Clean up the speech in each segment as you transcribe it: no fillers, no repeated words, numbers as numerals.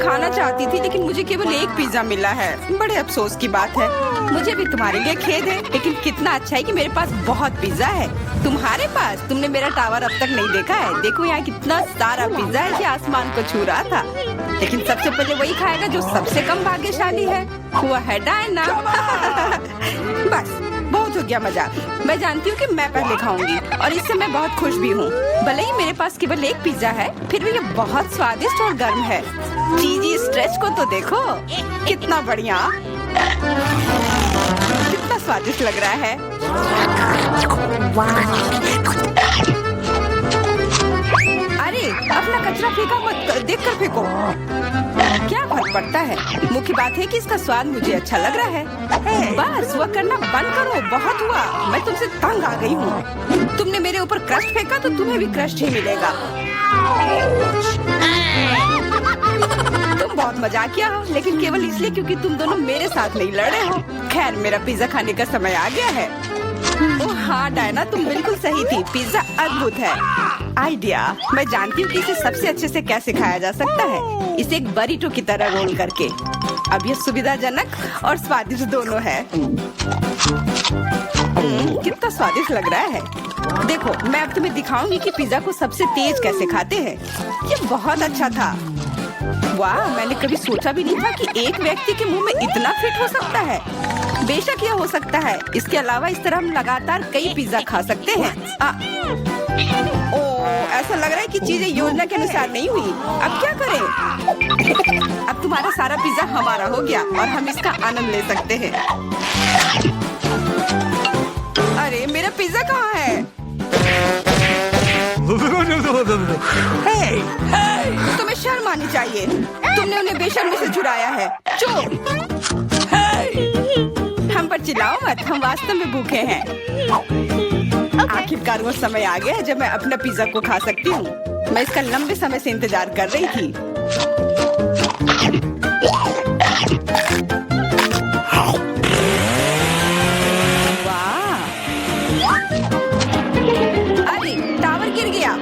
खाना चाहती थी लेकिन मुझे केवल एक पिज्जा मिला है। बड़े अफसोस की बात है। मुझे भी तुम्हारे लिए खेद है, लेकिन कितना अच्छा है कि मेरे पास बहुत पिज्जा है। तुम्हारे पास? तुमने मेरा टावर अब तक नहीं देखा है। देखो यहाँ कितना सारा पिज्जा है कि आसमान को छू रहा था। लेकिन सबसे पहले वही खाएगा जो सबसे कम भाग्यशाली है। वो है डायना। बस बहुत हो गया मजाक। मैं जानती हूँ कि मैं पहले खाऊंगी और इससे मैं बहुत खुश भी हूँ। भले ही मेरे पास केवल एक पिज्जा है, फिर भी ये बहुत स्वादिष्ट और गर्म है। चीजी स्ट्रेच को तो देखो, कितना बढ़िया, कितना स्वादिष्ट लग रहा है। अरे अपना कचरा फेंका मत, देखकर फेंको। क्या फर्क पड़ता है, मुख्य बात है कि इसका स्वाद मुझे अच्छा लग रहा है। बस वह करना बंद करो, बहुत हुआ। मैं तुमसे तंग आ गई हूँ। तुमने मेरे ऊपर क्रस्ट फेंका तो तुम्हें भी क्रस्ट ही मिलेगा। तुम बहुत मजाकिया हो, लेकिन केवल इसलिए क्योंकि तुम दोनों मेरे साथ नहीं लड़े हो। खैर, मेरा पिज्जा खाने का समय आ गया है। ओह हाँ डायना, तुम बिल्कुल सही थी। पिज्जा अद्भुत है। आइडिया, मैं जानती हूँ कि इसे सबसे अच्छे से कैसे खाया जा सकता है। इसे एक बरीटो की तरह रोल करके। अब यह सुविधाजनक और स्वादिष्ट दोनों है। कितना स्वादिष्ट लग रहा है। देखो, मैं अब तुम्हें दिखाऊंगी कि पिज्जा को सबसे तेज कैसे खाते हैं। ये बहुत अच्छा था। वाह, मैंने कभी सोचा भी नहीं था कि एक व्यक्ति के मुंह में इतना फिट हो सकता है। बेशक यह हो सकता है। इसके अलावा इस तरह हम लगातार कई पिज्जा खा सकते हैं। ऐसा लग रहा है कि चीजें योजना के अनुसार नहीं हुई। अब क्या करें? अब तुम्हारा सारा पिज्जा हमारा हो गया और हम इसका आनंद ले सकते हैं। अरे मेरा पिज्जा कहाँ है? तुम्हें शर्म आनी चाहिए। तुमने उन्हें बेशर्मी से चुराया है। चुप! हम पर चिल्लाओ मत, हम वास्तव में भूखे हैं। आखिरकार वो समय आ गया है जब मैं अपना पिज्जा को खा सकती हूँ। मैं इसका लंबे समय से इंतजार कर रही थी। वाह! अरे टावर गिर गया।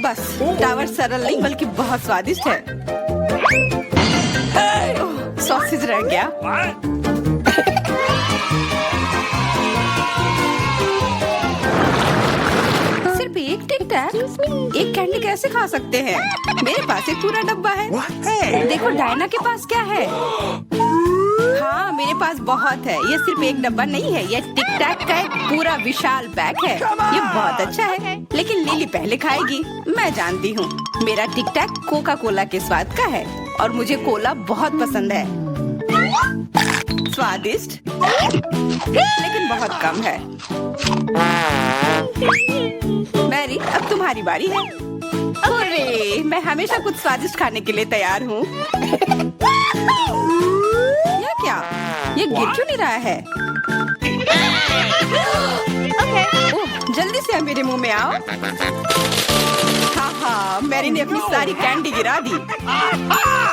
बस टावर सरल नहीं बल्कि बहुत स्वादिष्ट है। सॉसेज रह गया। सिर्फ एक टिक टैक, एक कैंडी कैसे खा सकते हैं? मेरे पास एक पूरा डब्बा है। देखो डायना के पास क्या है। हाँ, मेरे पास बहुत है। ये सिर्फ एक डब्बा नहीं है, ये टिक टैक का एक पूरा विशाल पैक है। ये बहुत अच्छा है, लेकिन लिली पहले खाएगी। मैं जानती हूँ, मेरा टिक टैक कोका कोला के स्वाद का है और मुझे कोला बहुत पसंद है। स्वादिष्ट, लेकिन बहुत कम है। मैरी, अब तुम्हारी बारी है। अरे, मैं हमेशा कुछ स्वादिष्ट खाने के लिए तैयार हूँ। यह क्या? ये गिर क्यों नहीं रहा है? ओह, जल्दी से मेरे मुंह में आओ। हाँ, मैरी ने अपनी सारी कैंडी गिरा दी।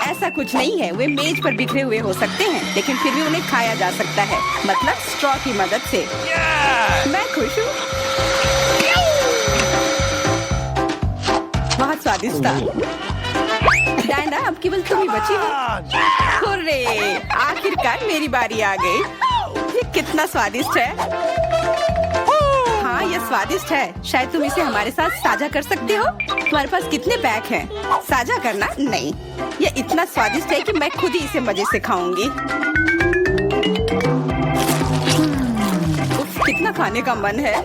ऐसा कुछ नहीं है, वे मेज पर बिखरे हुए हो सकते हैं, लेकिन फिर भी उन्हें खाया जा सकता है, मतलब स्ट्रॉ की मदद से। मैं खुश हूँ। बहुत स्वादिष्ट था। डायना, अब केवल तुम ही बची हो। हुर्रे! आखिरकार मेरी बारी आ गई। ये कितना स्वादिष्ट है। हाँ, ये स्वादिष्ट है। शायद तुम इसे हमारे साथ साझा कर सकते हो। तुम्हारे पास कितने पैक हैं? साझा करना नहीं। ये इतना स्वादिष्ट है कि मैं खुद ही इसे मजे से खाऊंगी। कितना खाने का मन है।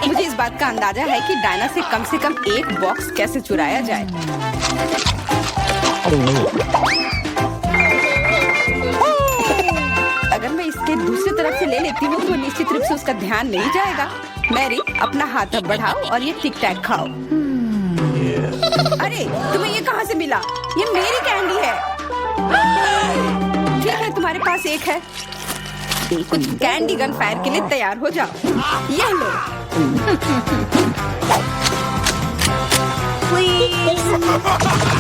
मुझे इस बात का अंदाजा है कि डायना से कम एक बॉक्स कैसे चुराया जाए। अगर मैं इसके दूसरी तरफ से ले लेती हूँ तो निश्चित रूप से उसका ध्यान नहीं जाएगा। मैरी, अपना हाथ अब बढ़ाओ और ये टिक टैक खाओ। अरे, तुम्हें ये कहाँ से मिला? ये मेरी कैंडी है। ठीक है, तुम्हारे पास एक है। कुछ कैंडी गन फायर के लिए तैयार हो जाओ। ये लो।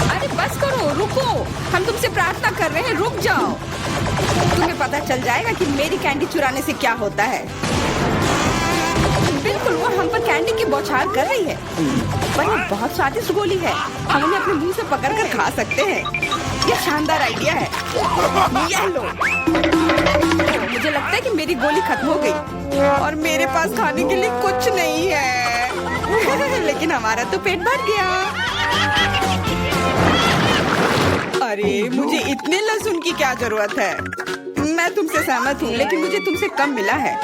अरे बस करो, रुको। हम तुमसे प्रार्थना कर रहे हैं, रुक जाओ। तुम्हें पता चल जाएगा कि मेरी कैंडी चुराने से क्या होता है। बिल्कुल वो हम पर कैंडी की बौछार कर रही है, पर ये बहुत स्वादिष्ट गोली है। हम उन्हें अपने मुंह से पकड़कर खा सकते हैं। ये शानदार आइडिया है। ये लो। मुझे लगता है कि मेरी गोली खत्म हो गई और मेरे पास खाने के लिए कुछ नहीं है। लेकिन हमारा तो पेट भर गया। अरे मुझे इतने लहसुन की क्या जरूरत है? मैं तुमसे सहमत हूँ, लेकिन मुझे तुमसे कम मिला है।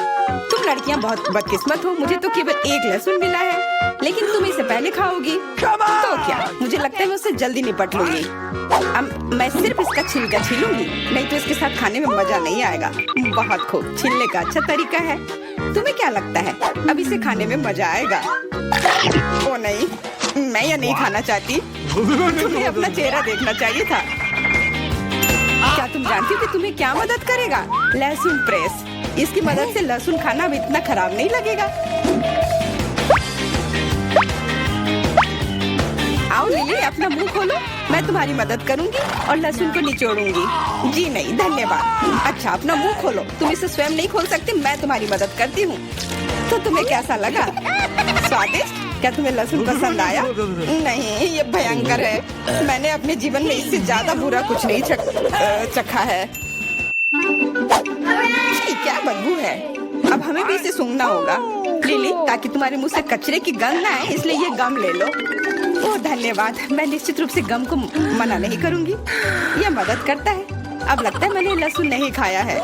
तुम लड़कियाँ बहुत बदकिस्मत हो। मुझे तो केवल एक लहसुन मिला है, लेकिन तुम इसे पहले खाओगी तो क्या? मुझे लगता है मैं उससे जल्दी निपट लूंगी। अब मैं सिर्फ इसका छिलका छीलूंगी, नहीं तो इसके साथ खाने में मजा नहीं आएगा। बहुत खूब, छीलने का अच्छा तरीका है। तुम्हें क्या लगता है अब इसे खाने में मजा आएगा? ओ नहीं, मैं यह नहीं खाना चाहती। तुम्हें अपना चेहरा देखना चाहिए था। क्या तुम जानती हो कि तुम्हें क्या मदद करेगा? लहसुन प्रेस। इसकी मदद से लहसुन खाना अब इतना खराब नहीं लगेगा। आओ लिली, अपना मुंह खोलो। मैं तुम्हारी मदद करूंगी और लहसुन को निचोड़ूंगी। जी नहीं, धन्यवाद। अच्छा, अपना मुंह खोलो। तुम इसे स्वयं नहीं खोल सकती, मैं तुम्हारी मदद करती हूँ। तो तुम्हें कैसा लगा? स्वादिष्ट? क्या तुम्हें लहसुन पसंद आया? नहीं, ये भयंकर है। मैंने अपने जीवन में इससे ज्यादा बुरा कुछ नहीं चखा है। क्या बदबू है। अब हमें भी इसे सूंघना होगा लिली, ताकि तुम्हारे मुंह से कचरे की गंध ना आए। इसलिए ये गम ले लो। ओह धन्यवाद। मैं निश्चित रूप से गम को मना नहीं करूंगी। यह मदद करता है। अब लगता है मैंने लहसुन नहीं खाया है।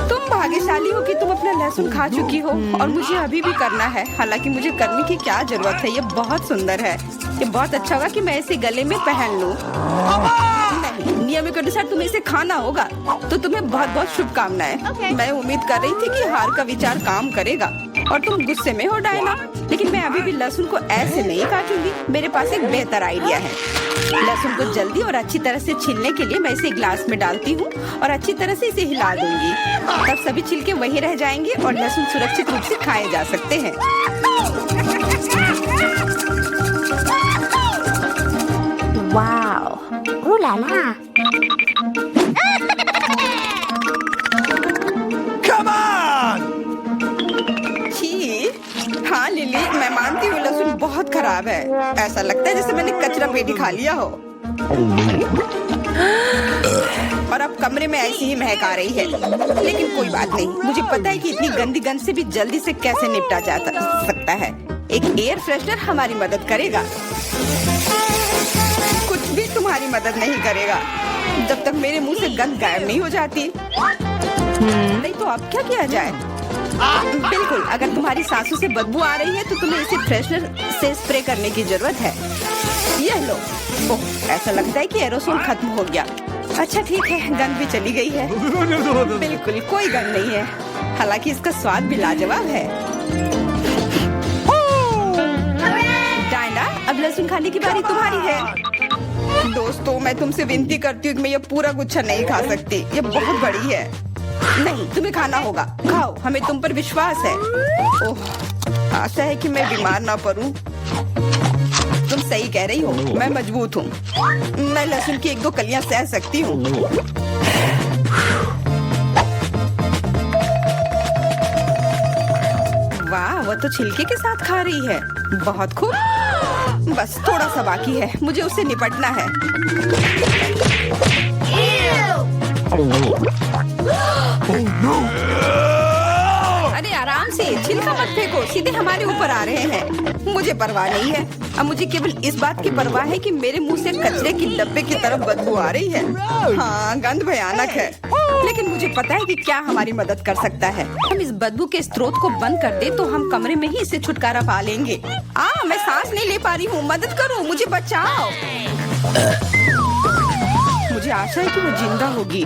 तुम भाग्यशाली हो कि तुम अपना लहसुन खा चुकी हो, और मुझे अभी भी करना है। हालांकि मुझे करने की क्या जरूरत है? ये बहुत सुंदर है। ये बहुत अच्छा होगा कि मैं इसे गले में पहन लूं। नहीं, नियम के अनुसार तुम्हें इसे खाना होगा। तो तुम्हें बहुत बहुत शुभकामनाएं। मैं उम्मीद कर रही थी कि हार का विचार काम करेगा और तुम गुस्से में हो डायना, लेकिन मैं अभी भी लहसुन को ऐसे नहीं काटूंगी। मेरे पास एक बेहतर आइडिया है। लहसुन को जल्दी और अच्छी तरह से छीलने के लिए मैं इसे ग्लास में डालती हूँ और अच्छी तरह से इसे हिला दूंगी। तब सभी छिलके वहीं रह जाएंगे और लहसुन सुरक्षित रूप से खाए जा सकते हैं। Wow, ooh la la। Come on! छी, हाँ लिली, मैं मानती हूँ लहसुन बहुत खराब है। ऐसा लगता है जैसे मैंने कचरा पेटी खा लिया हो। और अब कमरे में ऐसी ही महक आ रही है। लेकिन कोई बात नहीं, मुझे पता है कि इतनी गंदी गंध से भी जल्दी से कैसे निपटा जा सकता है। एक एयर फ्रेशनर हमारी मदद करेगा। कुछ भी तुम्हारी मदद नहीं करेगा जब तक मेरे मुंह से गंध गायब नहीं हो जाती। नहीं तो अब क्या किया जाए? बिल्कुल, अगर तुम्हारी सांसों से बदबू आ रही है तो तुम्हें इसे फ्रेशनर से स्प्रे करने की जरूरत है। यह लो। ओह, ऐसा लगता है कि एरोसोल खत्म हो गया। अच्छा ठीक है, गंध भी चली गई है। बिल्कुल कोई गंध नहीं है। हालांकि इसका स्वाद भी लाजवाब है। डायना, अब लहसुन खाने की बारी तुम्हारी है। दोस्तों, मैं तुमसे विनती करती हूँ कि मैं ये पूरा गुच्छा नहीं खा सकती। ये बहुत बड़ी है। नहीं, तुम्हें खाना होगा। खाओ, हमें तुम पर विश्वास है। ओह, आशा है कि मैं बीमार ना पड़ूं। तुम सही कह रही हो, मैं मजबूत हूँ। मैं लहसुन की 1-2 कलियां सह सकती हूँ। वाह, वो तो छिलके के साथ खा रही है। बहुत खूब। बस थोड़ा सा बाकी है, मुझे उससे निपटना है। अरे आराम से, छिलका मत फेंको, सीधे हमारे ऊपर आ रहे हैं। मुझे परवाह नहीं है। अब मुझे केवल इस बात की परवाह है कि मेरे मुंह से कचरे की डब्बे की तरफ बदबू आ रही है। हाँ, गंध भयानक है, लेकिन मुझे पता है कि क्या हमारी मदद कर सकता है। हम इस बदबू के स्रोत को बंद कर दे तो हम कमरे में ही इससे छुटकारा पा लेंगे। मैं सांस नहीं ले पा रही हूँ, मदद करो, मुझे बचाओ। मुझे आशा है कि वो जिंदा होगी।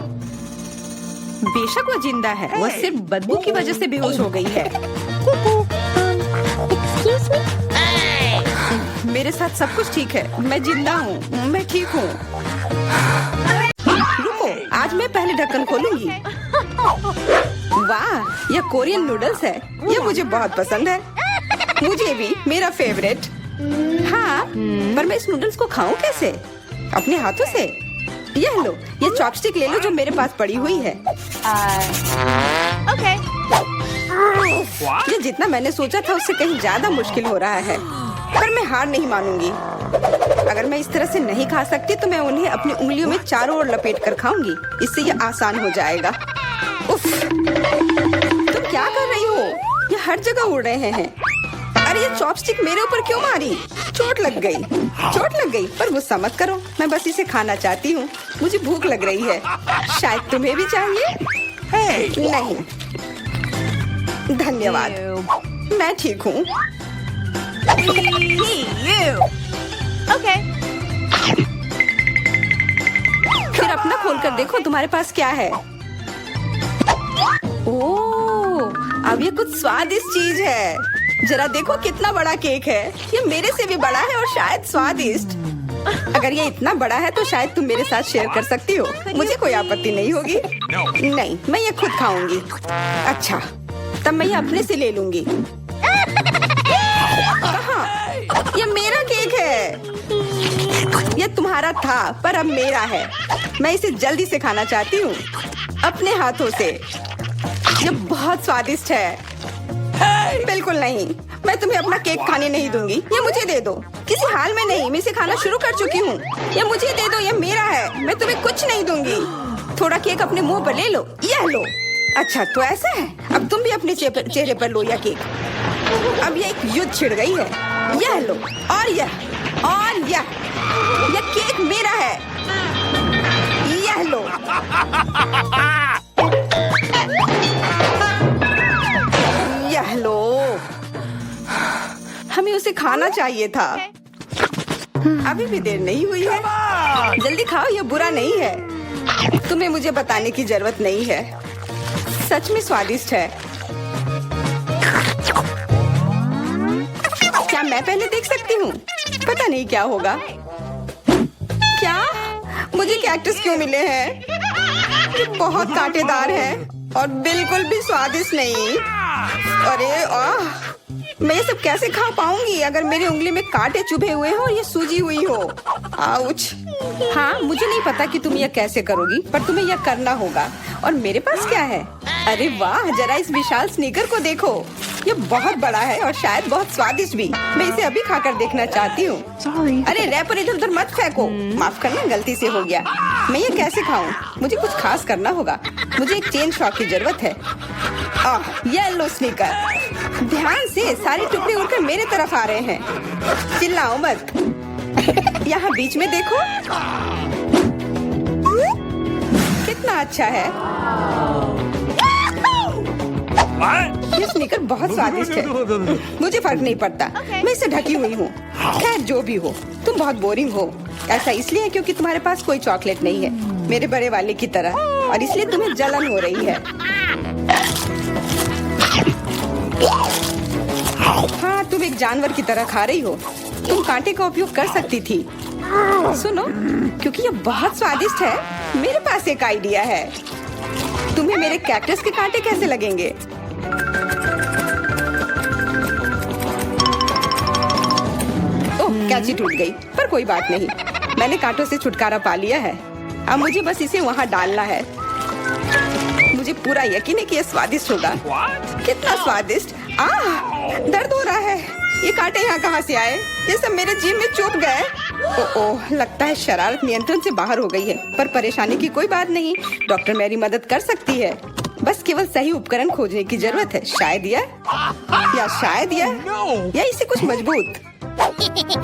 बेशक वो जिंदा है, वो सिर्फ बदबू की वजह से बेहोश हो गई है। मेरे साथ सब कुछ ठीक है, मैं जिंदा हूँ, मैं ठीक हूँ। रुको, आज मैं पहले ढक्कन खोलूंगी। वाह, यह कोरियन नूडल्स है। यह मुझे बहुत पसंद है। मुझे भी, मेरा फेवरेट। हाँ, पर मैं इस नूडल्स को खाऊं कैसे? अपने हाथों से? यह लो, ये चॉपस्टिक ले लो जो मेरे पास पड़ी हुई है। ओके। ये जितना मैंने सोचा था उससे कहीं ज्यादा मुश्किल हो रहा है, पर मैं हार नहीं मानूंगी। अगर मैं इस तरह से नहीं खा सकती तो मैं उन्हें अपनी उंगलियों में चारों ओर लपेट कर खाऊंगी। इससे ये आसान हो जाएगा। उफ, तुम क्या कर रही हो? ये हर जगह उड़ रहे हैं। अरे ये चॉपस्टिक मेरे ऊपर क्यों मारी? चोट लग गई। पर गुस्सा मत करो, मैं बस इसे खाना चाहती हूँ। मुझे भूख लग रही है। शायद तुम्हें भी चाहिए? नहीं, धन्यवाद, मैं ठीक हूँ। Okay. फिर अपना खोल कर देखो तुम्हारे पास क्या है। ओह, अब ये कुछ स्वादिष्ट चीज है। जरा देखो कितना बड़ा केक है। ये मेरे से भी बड़ा है और शायद स्वादिष्ट। अगर ये इतना बड़ा है तो शायद तुम मेरे साथ शेयर कर सकती हो। मुझे कोई आपत्ति नहीं होगी। नहीं, मैं ये खुद खाऊंगी। अच्छा, तब मैं ये अपने से ले लूंगी। कहाँ? ये मेरा केक है। ये तुम्हारा था पर अब मेरा है। मैं इसे जल्दी से खाना चाहती हूँ अपने हाथों से। ये बहुत स्वादिष्ट है। बिल्कुल नहीं, मैं तुम्हें अपना केक खाने नहीं दूंगी। ये मुझे दे दो। किसी हाल में नहीं, मैं इसे खाना शुरू कर चुकी हूँ। ये मुझे दे दो, ये मेरा है। मैं तुम्हें कुछ नहीं दूंगी। थोड़ा केक अपने मुंह पर ले लो। यह लो। अच्छा, तो ऐसा है। अब तुम भी अपने चेहरे पर लो यह केक। अब ये एक युद्ध छिड़ गई है। यह लो और यह केक मेरा है। यह लो। यह लो। हमें उसे खाना चाहिए था। अभी भी देर नहीं हुई है। जल्दी खाओ, यह बुरा नहीं है। तुम्हें मुझे बताने की जरूरत नहीं है। सच में स्वादिष्ट है। क्या मैं पहले देख सकती हूँ? पता नहीं क्या होगा। क्या मुझे कैक्टस क्यों मिले हैं? ये बहुत कांटेदार है और बिल्कुल भी स्वादिष्ट नहीं। अरे मैं ये सब कैसे खा पाऊंगी अगर मेरी उंगली में कांटे चुभे हुए हो और ये सूजी हुई हो। आउच। हाँ, मुझे नहीं पता कि तुम यह कैसे करोगी, पर तुम्हें यह करना होगा। और मेरे पास क्या है? अरे वाह, जरा इस विशाल स्नीकर को देखो। ये बहुत बड़ा है और शायद बहुत स्वादिष्ट भी। मैं इसे अभी खाकर देखना चाहती हूँ। अरे रैपर इधर उधर मत फेंको। माफ करना, गलती से हो गया। मैं ये कैसे खाऊं? मुझे कुछ खास करना होगा। मुझे एक चेन शॉक की जरूरत है। ये लो स्नीकर। ध्यान से, सारे टुकड़े उड़कर मेरे तरफ आ रहे हैं। चिल्लाओ मत। यहाँ बीच में देखो, कितना अच्छा है। ये स्नीकर बहुत स्वादिष्ट है। मुझे फर्क नहीं पड़ता, मैं इससे ढकी हुई हूँ। खैर जो भी हो, तुम बहुत बोरिंग हो। ऐसा इसलिए है क्योंकि तुम्हारे पास कोई चॉकलेट नहीं है, मेरे बड़े वाले की तरह, और इसलिए तुम्हें जलन हो रही है। हाँ, तुम एक जानवर की तरह खा रही हो। तुम कांटे का उपयोग कर सकती थी। सुनो, क्योंकि ये बहुत स्वादिष्ट है, मेरे पास एक आइडिया है। तुम्हें मेरे कैक्टस के कांटे कैसे लगेंगे? ओह, कैंची टूट गई, पर कोई बात नहीं। मैंने कांटों से छुटकारा पा लिया है। अब मुझे बस इसे वहाँ डालना है। मुझे पूरा यकीन है कि यह स्वादिष्ट होगा। कितना स्वादिष्ट। दर्द हो रहा है। ये कांटे यहाँ कहाँ से आए? ये सब मेरे जीभ में चुभ गए। ओह, लगता है शरारत नियंत्रण से बाहर हो गई है, पर परेशानी की कोई बात नहीं। डॉक्टर मेरी मदद कर सकती है। बस केवल सही उपकरण खोजने की जरूरत है। शायद या इसे कुछ मजबूत।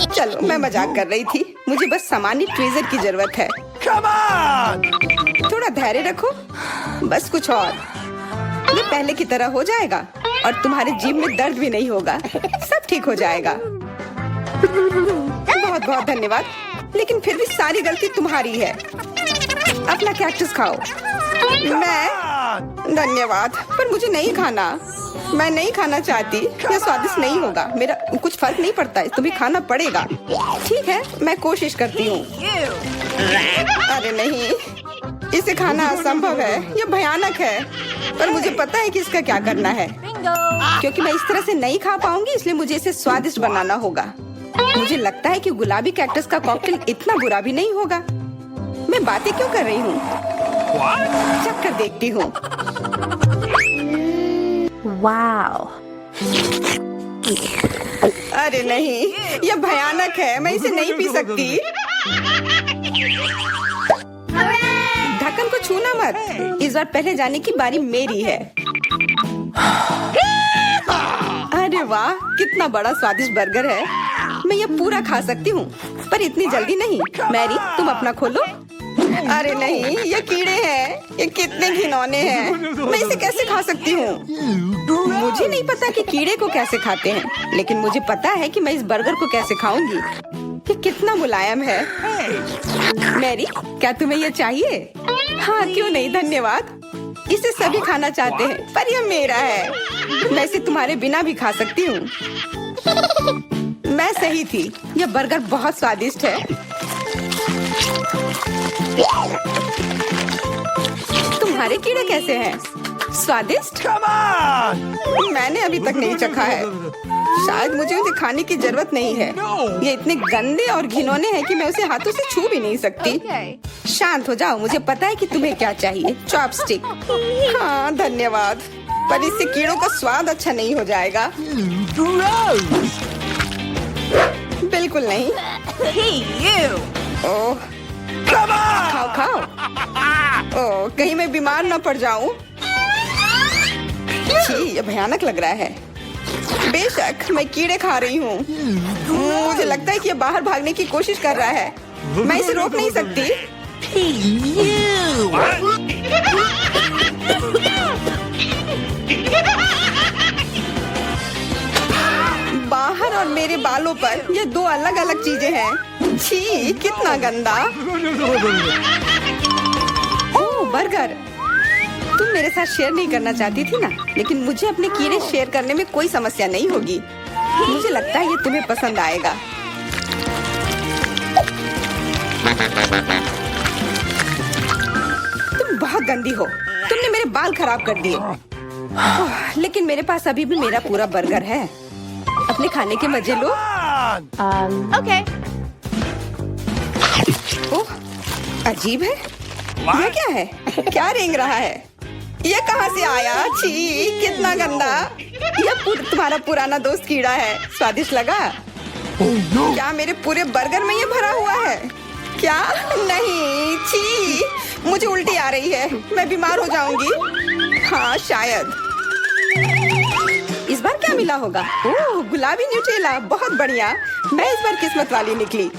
चलो, मैं मजाक कर रही थी। मुझे बस सामान्य ट्वीजर की जरूरत है। Come on! थोड़ा धैर्य रखो, बस कुछ और। ये पहले की तरह हो जाएगा और तुम्हारे जीभ में दर्द भी नहीं होगा। सब ठीक हो जाएगा। बहुत बहुत धन्यवाद, लेकिन फिर भी सारी गलती तुम्हारी है। अपना कैक्टस खाओ। मैं धन्यवाद, पर मुझे नहीं खाना। मैं नहीं खाना चाहती। यह स्वादिष्ट नहीं होगा। मेरा कुछ फर्क नहीं पड़ता है, तुम्हें खाना पड़ेगा। ठीक है, मैं कोशिश करती हूँ। अरे नहीं, इसे खाना असंभव है। यह भयानक है, पर मुझे पता है कि इसका क्या करना है। क्योंकि मैं इस तरह से नहीं खा पाऊंगी, इसलिए मुझे इसे स्वादिष्ट बनाना होगा। मुझे लगता है कि गुलाबी कैक्टस का कॉकटेल इतना बुरा भी नहीं होगा। मैं बातें क्यों कर रही हूँ? चख कर देखती हूँ। Wow. अरे नहीं, यह भयानक है, मैं इसे नहीं पी सकती। ढक्कन को छूना मत, इस बार पहले जाने की बारी मेरी है। अरे वाह, कितना बड़ा स्वादिष्ट बर्गर है। मैं ये पूरा खा सकती हूँ, पर इतनी जल्दी नहीं। मैरी, तुम अपना खोलो। अरे नहीं, ये कीड़े हैं, ये कितने घिनौने हैं। मैं इसे कैसे खा सकती हूँ? मुझे नहीं पता कि कीड़े को कैसे खाते हैं, लेकिन मुझे पता है कि मैं इस बर्गर को कैसे खाऊंगी। ये कितना मुलायम है। मैरी, क्या तुम्हें ये चाहिए? हाँ, क्यों नहीं, धन्यवाद। इसे सभी खाना चाहते हैं, पर यह मेरा है। मैं इसे तुम्हारे बिना भी खा सकती हूँ। मैं सही थी, यह बर्गर बहुत स्वादिष्ट है। तुम्हारे कीड़े कैसे हैं? स्वादिष्ट? Come on! मैंने अभी तक नहीं चखा है। शायद मुझे उसे खाने की जरूरत नहीं है। ये इतने गंदे और घिनौने हैं कि मैं उसे हाथों से छू भी नहीं सकती। Okay. शांत हो जाओ, मुझे पता है कि तुम्हें क्या चाहिए। चॉपस्टिक। हाँ, धन्यवाद। पर इससे कीड़ों का स्वाद अच्छा नहीं हो जाएगा। Gross! बिल्कुल नहीं। Hey, you. Oh, Come on! खाओ खाओ। ओह, कहीं मैं बीमार न पड़ जाऊं। छी, ये भयानक लग रहा है। बेशक मैं कीड़े खा रही हूँ। मुझे लगता है कि ये बाहर भागने की कोशिश कर रहा है। मैं इसे रोक नहीं सकती। Hey, you. बाहर और मेरे बालों पर ये दो अलग अलग चीजें हैं। छी, कितना गंदा। ओह, बर्गर। तुम मेरे साथ शेयर नहीं करना चाहती थी ना, लेकिन मुझे अपने कीड़े शेयर करने में कोई समस्या नहीं होगी। मुझे लगता है ये तुम्हें पसंद आएगा। तुम बहुत गंदी हो। तुमने मेरे बाल खराब कर दिए। लेकिन मेरे पास अभी भी मेरा पूरा बर्गर है। अपने खाने के मजे लो। Come on! Okay. ओह, अजीब है। यह क्या है? क्या रेंग रहा है? यह कहाँ से आया? छी, कितना गंदा। यह तुम्हारा पुराना दोस्त कीड़ा है। स्वादिष्ट लगा? Oh no! क्या मेरे पूरे बर्गर में ये भरा हुआ है? क्या? नहीं, छी, मुझे उल्टी आ रही है। मैं बीमार हो जाऊंगी। हाँ, शायद। इस बार क्या मिला होगा? ओह, गुलाबी न्यूटेला, बहुत बढ़िया। मैं इस बार किस्मत वाली निकली।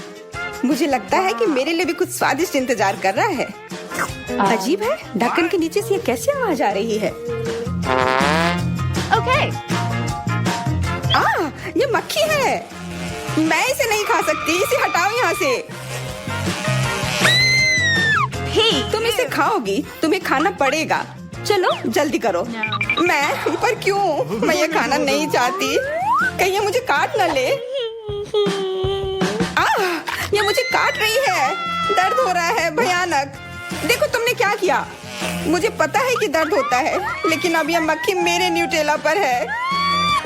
मुझे लगता है कि मेरे लिए भी कुछ स्वादिष्ट इंतजार कर रहा है। अजीब है, ढक्कन के नीचे से ये कैसी आवाज आ रही है? Okay. ये मक्खी है। मैं इसे नहीं खा सकती। इसे हटाओ यहाँ से। Hey. तुम इसे खाओगी, तुम्हें खाना पड़ेगा। चलो जल्दी करो। No. मैं, पर क्यों? मैं ये खाना नहीं चाहती। कहीं ये मुझे काट न ले। ये मुझे काट रही है। दर्द हो रहा है, भयानक। देखो तुमने क्या किया। मुझे पता है कि दर्द होता है, लेकिन अब यह मक्खी मेरे न्यूटेला पर है।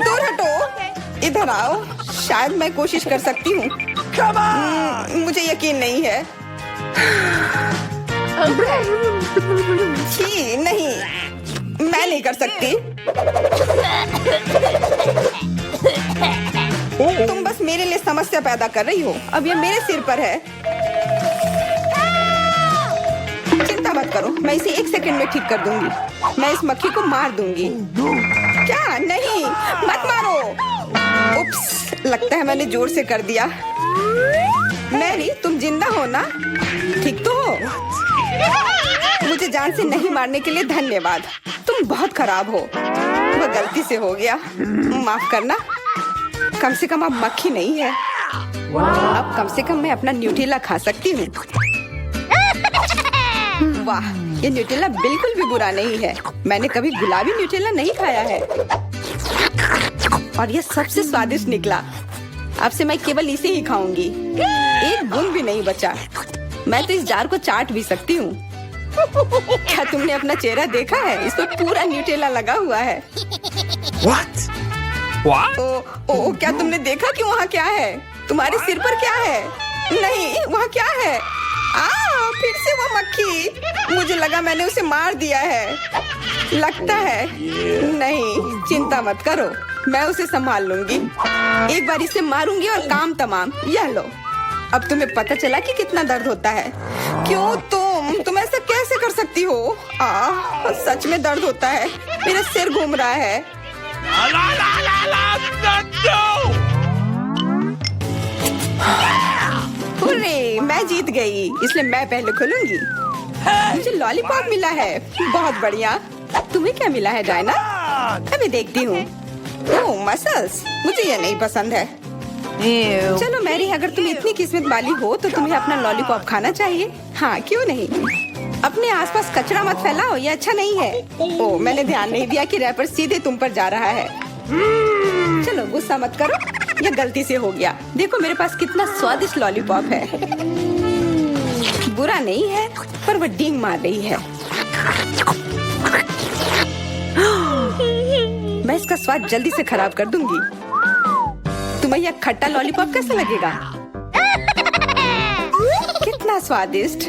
दूर हटो। इधर आओ। शायद मैं कोशिश कर सकती हूँ। Come on! मुझे यकीन नहीं है। Okay. छी, नहीं, मैं नहीं कर सकती। तुम बस मेरे लिए समस्या पैदा कर रही हो। अब ये मेरे सिर पर है। चिंता मत करो, मैं इसे 1 सेकंड में ठीक कर दूंगी। मैं इस मक्खी को मार दूंगी। क्या? नहीं, मत मारो। उप्स, लगता है मैंने जोर से कर दिया। मैरी, तुम जिंदा हो ना? ठीक तो हो? मुझे जान से नहीं मारने के लिए धन्यवाद। तुम बहुत खराब हो। वह गलती से हो गया, माफ करना। कम से कम अब मक्खी नहीं है। अब कम से कम मैं अपना न्यूटेला खा सकती हूँ। वाह, ये न्यूटेला बिल्कुल भी बुरा नहीं है। मैंने कभी गुलाबी न्यूटेला नहीं खाया है और ये सबसे स्वादिष्ट निकला। अब से मैं केवल इसे ही खाऊंगी। एक बूंद भी नहीं बचा। मैं तो इस जार को चाट भी सकती हूँ। क्या तुमने अपना चेहरा देखा है? इस पर पूरा न्यूटेला लगा हुआ है। What? What? ओ, क्या तुमने देखा कि वहाँ क्या है? तुम्हारे सिर पर क्या है? नहीं, वहाँ क्या है? फिर से वो मक्खी। मुझे लगा मैंने उसे मार दिया है। लगता है नहीं, चिंता मत करो, मैं उसे संभाल लूंगी। एक बार इसे मारूंगी और काम तमाम। यह लो, अब तुम्हें पता चला कि कितना दर्द होता है। क्यों तुम ऐसा कैसे कर सकती हो? सच में दर्द होता है, मेरा सिर घूम रहा है। हुर्रे, मैं जीत गई, इसलिए मैं पहले खोलूंगी। मुझे लॉलीपॉप मिला है, बहुत बढ़िया। तुम्हें क्या मिला है डायना? अभी देखती हूँ। ओह मसल्स, मुझे ये नहीं पसंद है। Ew. चलो मैरी, अगर तुम इतनी किस्मत वाली हो तो तुम्हें अपना लॉलीपॉप खाना चाहिए। हाँ क्यों नहीं। अपने आसपास कचरा मत फैलाओ, ये अच्छा नहीं है। ओह, मैंने ध्यान नहीं दिया कि रैपर सीधे तुम पर जा रहा है। चलो गुस्सा मत करो, ये गलती से हो गया। देखो मेरे पास कितना स्वादिष्ट लॉलीपॉप है। बुरा नहीं है, पर वो डींग मार रही है। मैं इसका स्वाद जल्दी से खराब कर दूंगी। तुम्हें यह खट्टा लॉलीपॉप कैसा लगेगा? कितना स्वादिष्ट।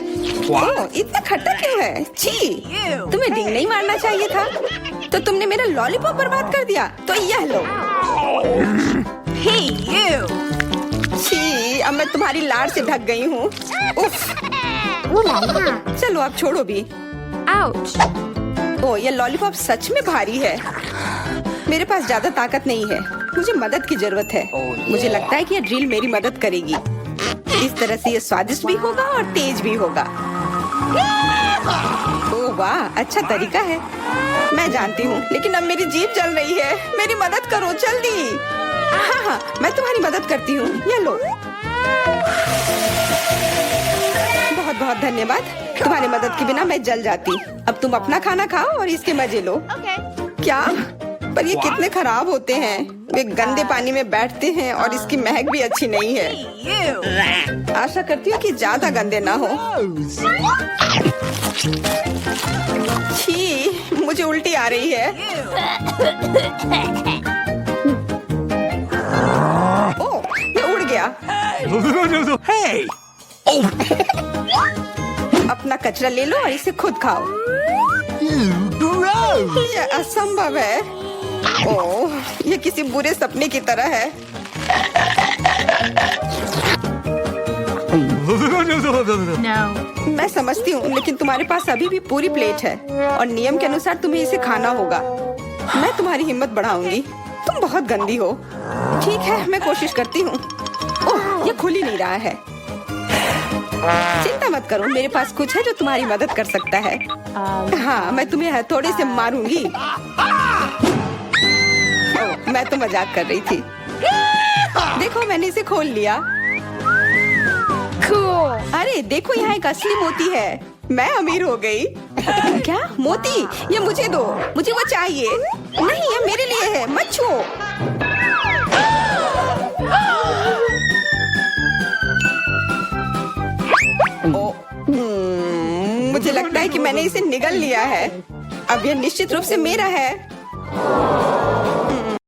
ओह, इतना खट्टा क्यों है? छी, तुम्हें डींग नहीं मारना चाहिए था। तो तुमने मेरा लॉलीपॉप बर्बाद कर दिया। तो यह लो। Hey, you. छी, अब मैं तुम्हारी लाड़ से ढक गई हूँ। उफ। चलो अब छोड़ो भी। Ouch. ओह, ये लॉलीपॉप सच में भारी है। मेरे पास ज्यादा ताकत नहीं है, मुझे मदद की जरूरत है। मुझे लगता है कि ये ड्रिल मेरी मदद करेगी। इस तरह से ये स्वादिष्ट भी होगा और तेज भी होगा। ओह वाह, अच्छा तरीका है। मैं जानती हूँ, लेकिन अब मेरी जीभ जल रही है। मेरी मदद करो जल्दी। हाँ, मैं तुम्हारी मदद करती हूँ। ये लो। बहुत बहुत धन्यवाद। तुम्हारी मदद के बिना मैं जल जाती। अब तुम अपना खाना खाओ और इसके मजे लो। क्या? पर ये कितने खराब होते हैं। वे गंदे पानी में बैठते हैं और इसकी महक भी अच्छी नहीं है। You. आशा करती हूँ कि ज्यादा गंदे ना हो। छी, मुझे उल्टी आ रही है। ओह, ये उड़ गया। Hey! अपना कचरा ले लो और इसे खुद खाओ। Gross! ये असंभव है। ओह, ये किसी बुरे सपने की तरह है। No. मैं समझती हूँ, लेकिन तुम्हारे पास अभी भी पूरी प्लेट है और नियम के अनुसार तुम्हें इसे खाना होगा। मैं तुम्हारी हिम्मत बढ़ाऊंगी। तुम बहुत गंदी हो। ठीक है, मैं कोशिश करती हूँ। ओह, ये खुल ही नहीं रहा है। चिंता मत करो, मेरे पास कुछ है जो तुम्हारी मदद कर सकता है। हाँ, मैं तुम्हें हथौड़े से मारूंगी। ओह, मैं तो मजाक कर रही थी। देखो, मैंने इसे खोल लिया। Cool. अरे देखो, यहाँ एक असली मोती है। मैं अमीर हो गई। क्या मोती? ये मुझे दो, मुझे वो चाहिए। नहीं, ये मेरे लिए है, मत छुओ। मुझे लगता है कि मैंने इसे निगल लिया है। अब यह निश्चित रूप से मेरा है।